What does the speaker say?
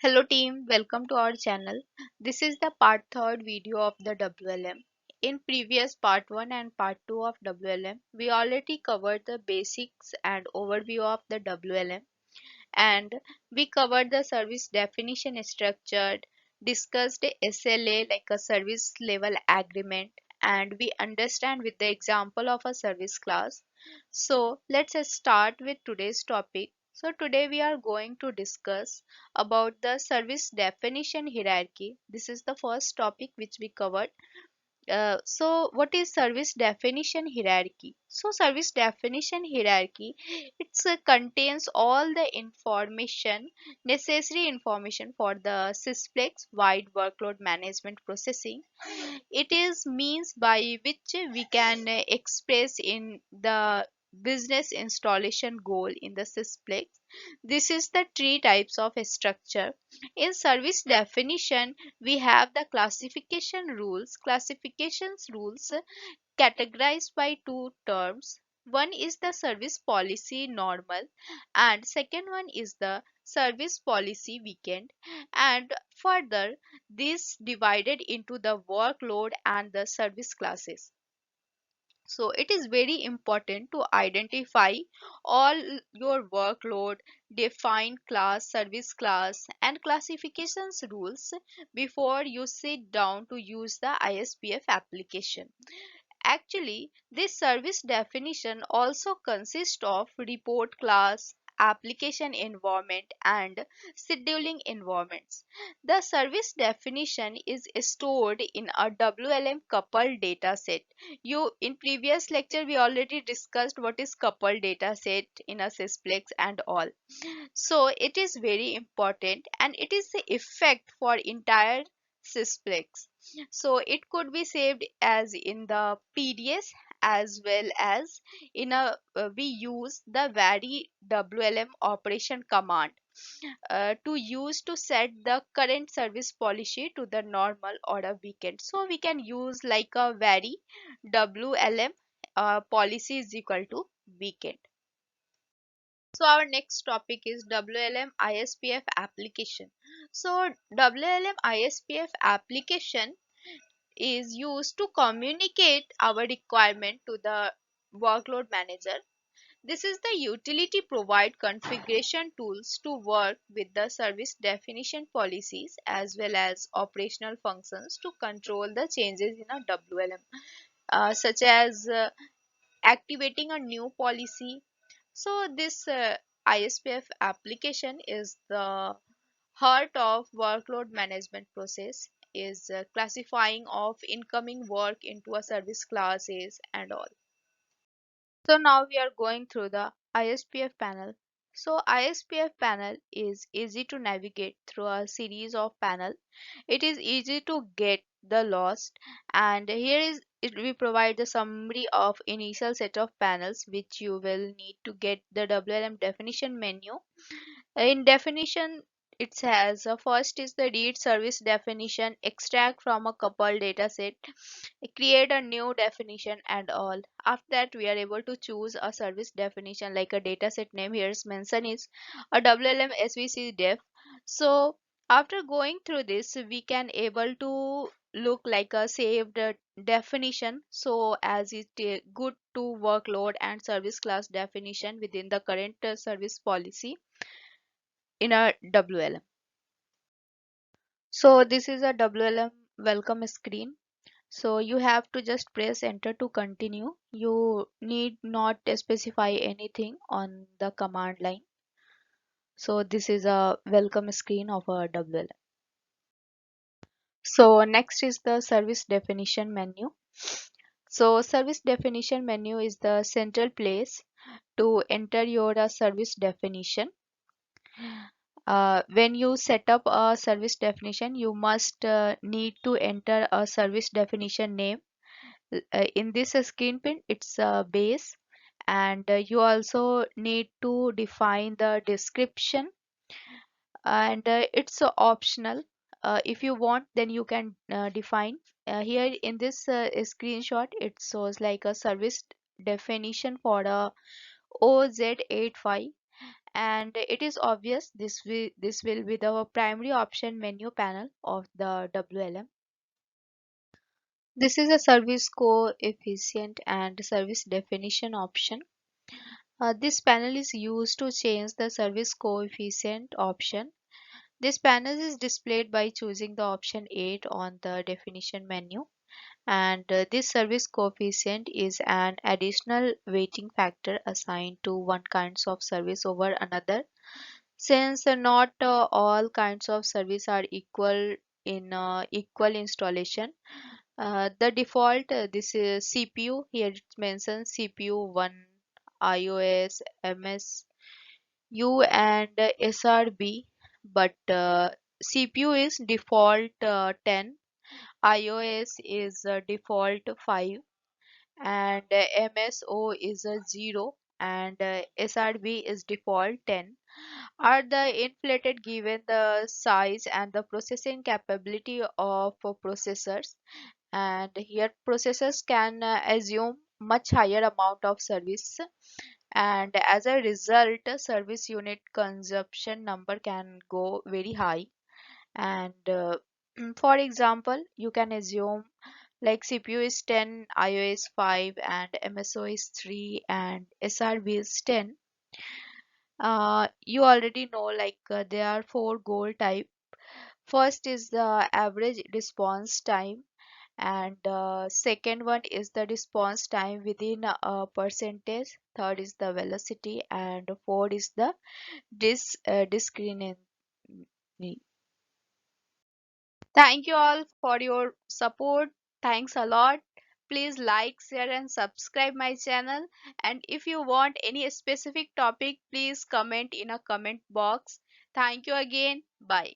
Hello team, welcome to our channel. This is the part 3 video of the WLM. In previous part 1 and part 2 of WLM, we already covered the basics and overview of the WLM, and we covered the service definition structure, discussed the SLA like a service level agreement, and we understand with the example of a service class. So let's start with today's topic. So today we are going to discuss about the service definition hierarchy. This is the first topic which we covered. So what is service definition hierarchy? So service definition hierarchy, it contains all the information, necessary information for the sysplex wide workload management processing. It is means by which we can express in the business installation goal in the sysplex. This is the three types of structure. In service definition, we have the classification rules. Classifications rules categorized by two terms. One is the service policy normal, and second one is the service policy weekend. And further, this divided into the workload and the service classes. So it is very important to identify all your workload, define class, service class, and classifications rules before you sit down to use the ISPF application. Actually, this service definition also consists of report class, application environment, and scheduling environments. The service definition is stored in a WLM coupled data set. In previous lecture we already discussed what is coupled data set in a sysplex and all. So it is very important and it is the effect for entire sysplex. So it could be saved as in the PDS as well as in a we use the vary WLM operation command to use to set the current service policy to the normal or a weekend. So we can use like a vary WLM policy is equal to weekend. So our next topic is WLM ISPF application. So WLM ISPF application is used to communicate our requirement to the workload manager. This is the utility provide configuration tools to work with the service definition policies as well as operational functions to control the changes in a WLM, such as activating a new policy. So this ISPF application is the heart of workload management process, is classifying of incoming work into a service classes and all. So now we are going through the ISPF panel. So ISPF panel is easy to navigate through a series of panel. It is easy to get the lost, and here is it we provide the summary of initial set of panels which you will need to get the WLM definition menu. In definition, it has first is the read service definition, extract from a couple data set, create a new definition and all. After that we are able to choose a service definition like a dataset name. Here's mention is a WLM SVC def. So after going through this we can able to look like a saved definition, so as it good to workload and service class definition within the current service policy in a WLM. So this is a WLM welcome screen. So you have to just press enter to continue. You need not specify anything on the command line. So this is a welcome screen of a WLM. So next is the service definition menu. So service definition menu is the central place to enter your service definition. When you set up a service definition, you must need to enter a service definition name. In this screen print, it's a base, and you also need to define the description, and it's optional. If you want, then you can define. Here in this screenshot, it shows like a service definition for a OZ85, And it is obvious this will be the primary option menu panel of the WLM. This is a service coefficient and service definition option. This panel is used to change the service coefficient option. This panel is displayed by choosing the option 8 on the definition menu, and this service coefficient is an additional weighting factor assigned to one kinds of service over another. Since not all kinds of service are equal in equal installation, the default this is CPU. Here it mentions CPU 1, iOS, MSU, and SRB, but CPU is default 10, iOS is default 5, and MSO is a 0, and SRB is default 10. Are the inflated given the size and the processing capability of processors, and here processors can assume much higher amount of service, and as a result service unit consumption number can go very high. And for example, you can assume like CPU is 10, iOS 5, and MSO is 3, and SRB is 10. You already know like there are four goal type. First is the average response time, and second one is the response time within a percentage. Third is the velocity, and fourth is the discriminant. Thank you all for your support. Thanks a lot. Please like, share, and subscribe my channel. And if you want any specific topic, please comment in a comment box. Thank you again. Bye.